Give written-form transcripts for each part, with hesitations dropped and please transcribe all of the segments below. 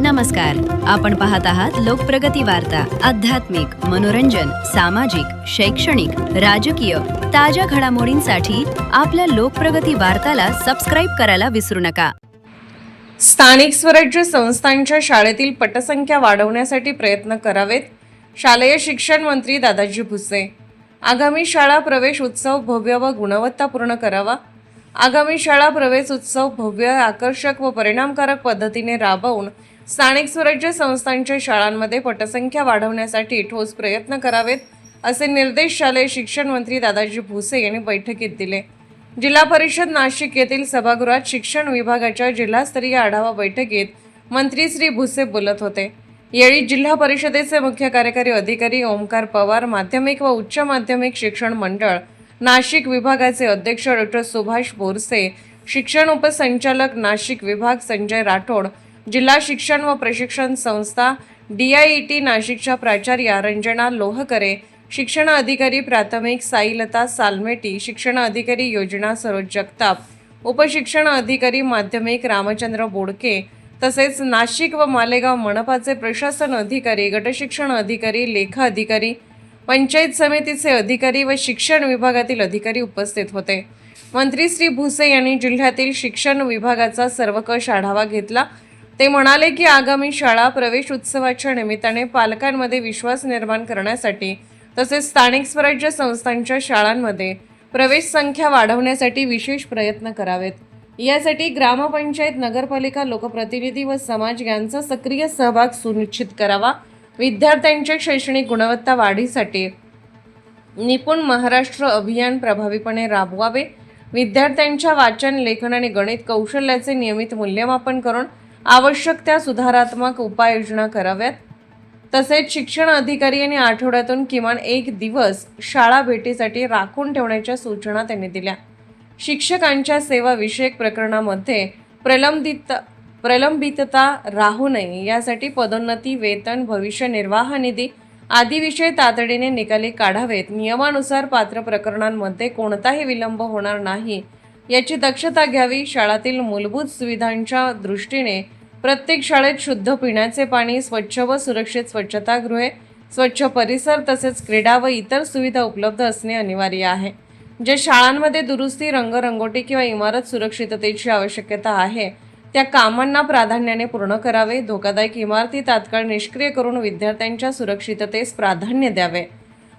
नमस्कार, आपण पाहत आहात लोकप्रगती वार्ता। आध्यात्मिक, मनोरंजन, सामाजिक, शैक्षणिक, राजकीय ताज्या घडामोडींसाठी आपल्या लोकप्रगती वार्ताला सबस्क्राइब करायला विसरू नका। स्थानिक स्वराज्य संस्थांच्या शाळेतील पटसंख्या वाढवण्यासाठी प्रयत्न करावेत, शालेय शिक्षण मंत्री दादाजी भुसे। आगामी शाळा प्रवेश उत्सव भव्य व गुणवत्तापूर्ण करावा। आगामी शाळा प्रवेश उत्सव भव्य, आकर्षक व परिणामकारक पद्धतीने राबवून स्थानिक स्वराज्य संस्थांच्या शाळांमध्ये पटसंख्या वाढवण्यासाठी ठोस प्रयत्न करावेत, असे निर्देश शालेय शिक्षण मंत्री दादाजी भुसे यांनी बैठकीत दिले। जिल्हा परिषद नाशिक येथील सभागृहात शिक्षण विभागाच्या जिल्हास्तरीय आढावा बैठकीत मंत्री श्री भुसे बोलत होते। यावेळी जिल्हा परिषदेचे मुख्य कार्यकारी अधिकारी ओमकार पवार, माध्यमिक व उच्च माध्यमिक शिक्षण मंडळ नाशिक विभागाचे अध्यक्ष डॉ. सुभाष बोरसे, शिक्षण उपसंचालक नाशिक विभाग संजय राठोड, जिल्हा शिक्षण व प्रशिक्षण संस्था DIET नाशिकच्या प्राचार्या रंजना लोहकरे, शिक्षण अधिकारी प्राथमिक साईलता सालमेटी, शिक्षण अधिकारी योजना सरोज जगताप, उपशिक्षण अधिकारी माध्यमिक रामचंद्र बोडके, तसेच नाशिक व मालेगाव मनपाचे प्रशासन अधिकारी, गटशिक्षण अधिकारी, लेखा अधिकारी, पंचायत समितीचे अधिकारी व शिक्षण विभागातील अधिकारी उपस्थित होते। मंत्री श्री भुसे यांनी जिल्ह्यातील शिक्षण विभागाचा सर्वकष आढावा घेतला। ते म्हणाले की आगामी शाळा प्रवेश उत्सवाच्या निमित्ताने पालकांमध्ये विश्वास निर्माण करण्यासाठी तसेच स्थानिक स्वराज्य संस्थांच्या शाळांमध्ये प्रवेश संख्या वाढवण्यासाठी विशेष प्रयत्न करावेत। यासाठी ग्रामपंचायत, नगरपालिका, लोकप्रतिनिधी व समाज यांचा सक्रिय सहभाग सुनिश्चित करावा। विद्यार्थ्यांच्या शैक्षणिक गुणवत्ता वाढीसाठी निपुण महाराष्ट्र अभियान प्रभावीपणे राबवावे। विद्यार्थ्यांच्या वाचन, लेखन आणि गणित कौशल्याचे नियमित मूल्यमापन करून आवश्यक त्या सुधारात्मक उपाययोजना कराव्यात। तसेच शिक्षण अधिकारी यांनी आठवड्यातून किमान 1 दिवस शाळा भेटीसाठी राखून ठेवण्याच्या सूचना त्यांनी दिल्या। शिक्षकांच्या सेवा विषयक प्रकरणामध्ये प्रलंबितता राहू नये यासाठी पदोन्नती, वेतन, भविष्य निर्वाह निधी आदी विषय तातडीने निकाली काढावेत। नियमानुसार पात्र प्रकरणांमध्ये कोणताही विलंब होणार नाही याची दक्षता घ्यावी। शाळातील मूलभूत सुविधांच्या दृष्टीने प्रत्येक शाळेत शुद्ध पिण्याचे पाणी, स्वच्छ व सुरक्षित स्वच्छतागृहे, स्वच्छ परिसर तसेच क्रीडा व इतर सुविधा उपलब्ध असणे अनिवार्य आहे। ज्या शाळांमध्ये दुरुस्ती, रंगरंगोटी किंवा इमारत सुरक्षिततेची आवश्यकता आहे त्या कामांना प्राधान्याने पूर्ण करावे। धोकादायक इमारती तात्काळ निष्क्रिय करून विद्यार्थ्यांच्या सुरक्षिततेस प्राधान्य द्यावे।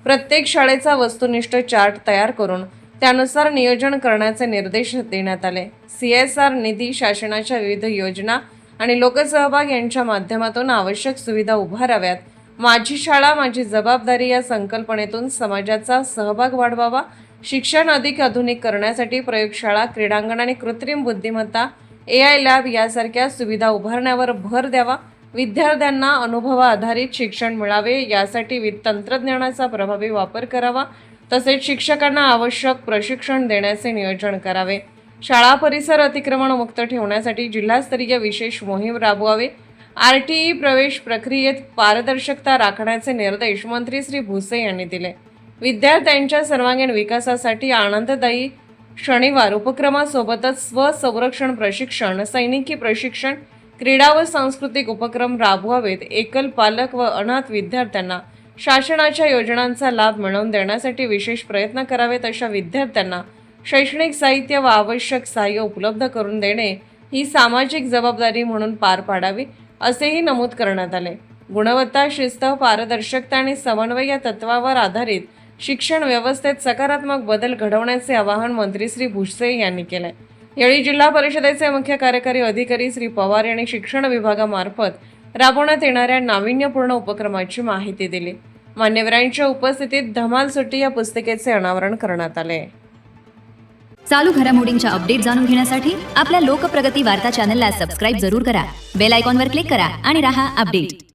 प्रत्येक शाळेचा वस्तुनिष्ठ चार्ट तयार करून त्यानुसार नियोजन करण्याचे निर्देश देण्यात आले। CSR निधी, शासनाच्या विविध योजना आणि लोकसहभाग यांच्या माध्यमातून आवश्यक सुविधा उभाराव्यात। माझी शाळा माझी जबाबदारी या संकल्पनेतून समाजाचा सहभाग वाढवावा। शिक्षण अधिक आधुनिक करण्यासाठी प्रयोगशाळा, क्रीडांगण आणि कृत्रिम बुद्धिमत्ता, AI लॅब यासारख्या सुविधा उभारण्यावर भर द्यावा। विद्यार्थ्यांना अनुभवाधारित शिक्षण मिळावे यासाठी तंत्रज्ञानाचा प्रभावी वापर करावा। तसेच शिक्षकांना आवश्यक प्रशिक्षण देण्याचे नियोजन करावे। शाळा परिसर अतिक्रमण मुक्त ठेवण्यासाठी जिल्हास्तरीय विशेष मोहीम राबवावी। RTE प्रवेश प्रक्रियेत पारदर्शकता राखण्याचे निर्देश मंत्री श्री भुसे यांनी दिले। विद्यार्थ्यांच्या सर्वांगीण विकासासाठी आनंददायी शनिवार उपक्रमासोबतच स्वसंरक्षण प्रशिक्षण, सैनिकी प्रशिक्षण, क्रीडा व सांस्कृतिक उपक्रम राबवावेत। एकल पालक व अनाथ विद्यार्थ्यांना शासनाच्या योजनांचा लाभ मिळवून देण्यासाठी विशेष प्रयत्न करावेत। अशा विद्यार्थ्यांना शैक्षणिक साहित्य व आवश्यक सहाय्य उपलब्ध करून देणे ही सामाजिक जबाबदारी म्हणून पार पाडावी, असेही नमूद करण्यात आले। गुणवत्ता, शिस्त, पारदर्शकता आणि समन्वय या तत्वावर आधारित शिक्षण व्यवस्थेत सकारात्मक बदल घडवण्याचे आवाहन मंत्री श्री भुसे यांनी केले। यावेळी जिल्हा परिषदेचे मुख्य कार्यकारी अधिकारी श्री पवार यांनी शिक्षण विभागामार्फत राबवण्यात येणाऱ्या नाविन्यपूर्ण उपक्रमाची माहिती दिली। मान्यवरांच्या उपस्थितीत धमाल सुट्टी या पुस्तिकेचे अनावरण करण्यात आले। चालू घडामोडींच्या अपडेट जाणून घेण्यासाठी आपल्या लोकप्रगती वार्ता चॅनलला सबस्क्राइब जरूर करा। बेल आयकॉनवर क्लिक करा आणि रहा अपडेट।